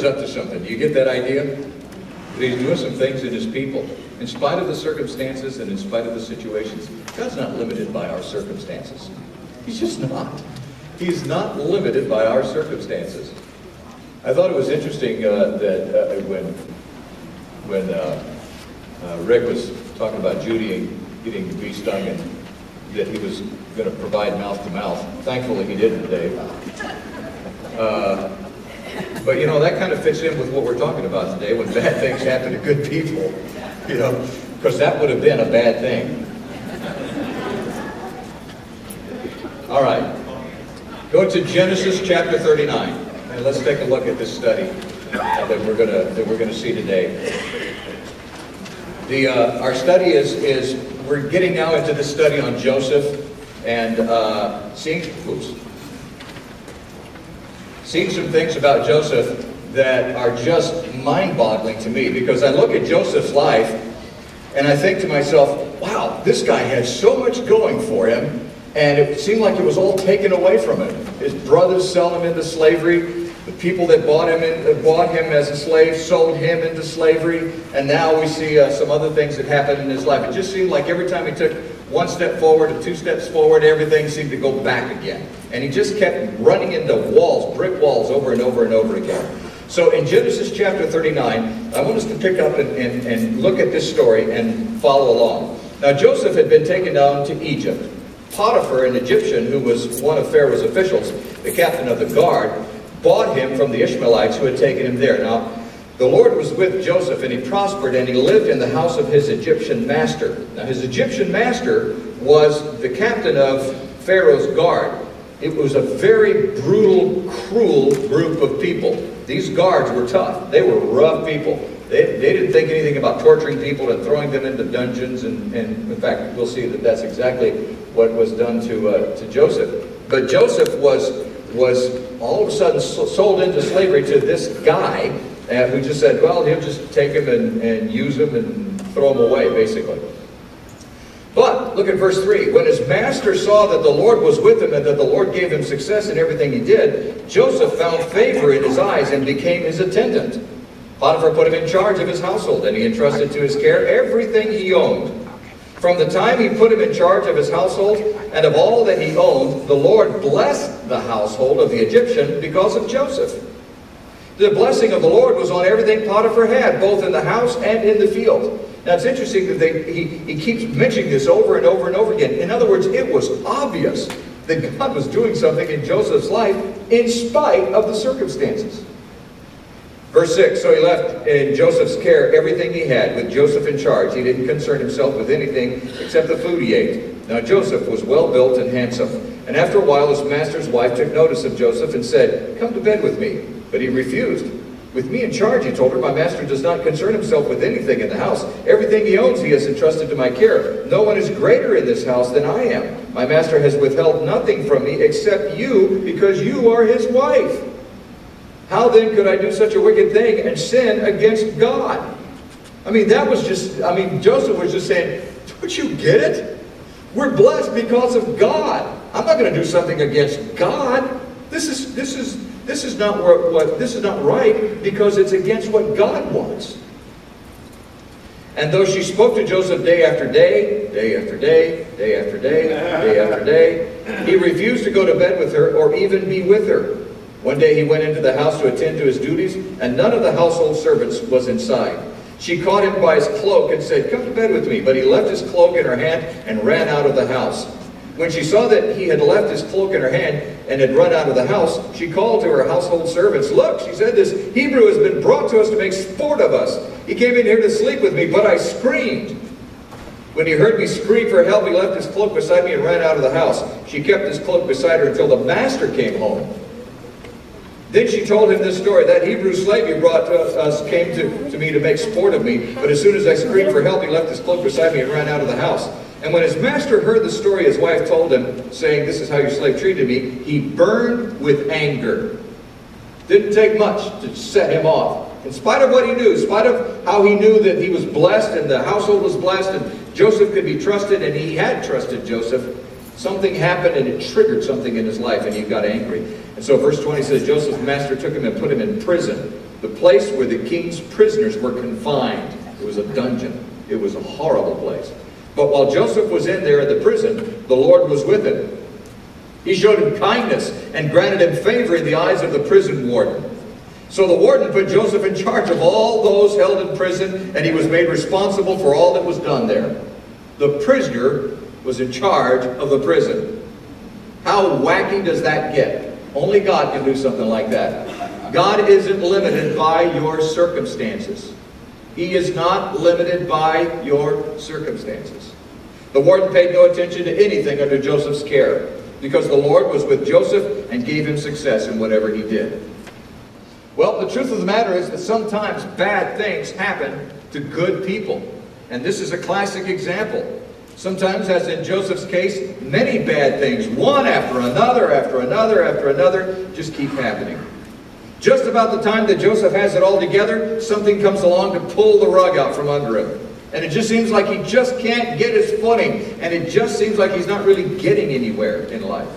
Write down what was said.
up to something. Do you get that idea? That he's doing some things in his people. In spite of the circumstances and in spite of the situations, God's not limited by our circumstances. He's just not. He's not limited by our circumstances. I thought it was interesting that when Rick was talking about Judy getting bee stung and that he was going to provide mouth to mouth. Thankfully he didn't today. But you know, that kind of fits in with what we're talking about today, when bad things happen to good people. You know, because that would have been a bad thing. All right. Go to Genesis chapter 39. And let's take a look at this study that we're gonna see today. Our study is we're getting now into the study on Joseph and seeing some things about Joseph that are just mind-boggling to me, because I look at Joseph's life and I think to myself, wow, this guy had so much going for him, and it seemed like it was all taken away from him. His brothers sell him into slavery. The people that bought him as a slave sold him into slavery, and now we see some other things that happened in his life. It just seemed like every time he took one step forward or two steps forward, everything seemed to go back again. And he just kept running into walls, brick walls, over and over and over again. So in Genesis chapter 39, I want us to pick up and look at this story and follow along. Now Joseph had been taken down to Egypt. Potiphar, an Egyptian who was one of Pharaoh's officials, the captain of the guard, bought him from the Ishmaelites who had taken him there. Now, the Lord was with Joseph, and he prospered, and he lived in the house of his Egyptian master. Now, his Egyptian master was the captain of Pharaoh's guard. It was a very brutal, cruel group of people. These guards were tough. They were rough people. They didn't think anything about torturing people and throwing them into dungeons, and in fact, we'll see that that's exactly what was done to Joseph. But Joseph was all of a sudden sold into slavery to this guy who just said, well, he'll just take him and use him and throw him away, basically. But look at verse 3. When his master saw that the Lord was with him and that the Lord gave him success in everything he did, Joseph found favor in his eyes and became his attendant. Potiphar put him in charge of his household, and he entrusted to his care everything he owned. From the time he put him in charge of his household and of all that he owned, the Lord blessed the household of the Egyptian because of Joseph. The blessing of the Lord was on everything Potiphar had, both in the house and in the field. Now it's interesting that he keeps mentioning this over and over and over again. In other words, it was obvious that God was doing something in Joseph's life in spite of the circumstances. Verse 6, so he left in Joseph's care everything he had, with Joseph in charge. He didn't concern himself with anything except the food he ate. Now Joseph was well built and handsome. And after a while his master's wife took notice of Joseph and said, come to bed with me. But he refused. With me in charge, he told her, my master does not concern himself with anything in the house. Everything he owns he has entrusted to my care. No one is greater in this house than I am. My master has withheld nothing from me except you, because you are his wife. How then could I do such a wicked thing and sin against God? I mean, Joseph was just saying, don't you get it? We're blessed because of God. I'm not going to do something against God. This is not right, because it's against what God wants. And though she spoke to Joseph day after day, day after day, day after day, day after day, he refused to go to bed with her or even be with her. One day he went into the house to attend to his duties, and none of the household servants was inside. She caught him by his cloak and said, come to bed with me. But he left his cloak in her hand and ran out of the house. When she saw that he had left his cloak in her hand and had run out of the house, she called to her household servants. Look, she said, this Hebrew has been brought to us to make sport of us. He came in here to sleep with me, but I screamed. When he heard me scream for help, he left his cloak beside me and ran out of the house. She kept his cloak beside her until the master came home. Then she told him this story. That Hebrew slave you brought to us came to me to make sport of me, but as soon as I screamed for help, he left his cloak beside me and ran out of the house. And when his master heard the story his wife told him, saying, this is how your slave treated me, he burned with anger. Didn't take much to set him off. In spite of what he knew, in spite of how he knew that he was blessed and the household was blessed and Joseph could be trusted, and he had trusted Joseph, something happened and it triggered something in his life, and he got angry. And so verse 20 says, Joseph's master took him and put him in prison. the place where the king's prisoners were confined. It was a dungeon. It was a horrible place. But while Joseph was in there in the prison, the Lord was with him. He showed him kindness and granted him favor in the eyes of the prison warden. So the warden put Joseph in charge of all those held in prison, and he was made responsible for all that was done there. The prisoner was in charge of the prison. How wacky does that get? Only God can do something like that. God isn't limited by your circumstances. He is not limited by your circumstances. The warden paid no attention to anything under Joseph's care, because the Lord was with Joseph and gave him success in whatever he did. Well, the truth of the matter is that sometimes bad things happen to good people. And this is a classic example. Sometimes, as in Joseph's case, many bad things, one after another, after another, after another, just keep happening. Just about the time that Joseph has it all together, something comes along to pull the rug out from under him. And it just seems like he just can't get his footing. And it just seems like he's not really getting anywhere in life.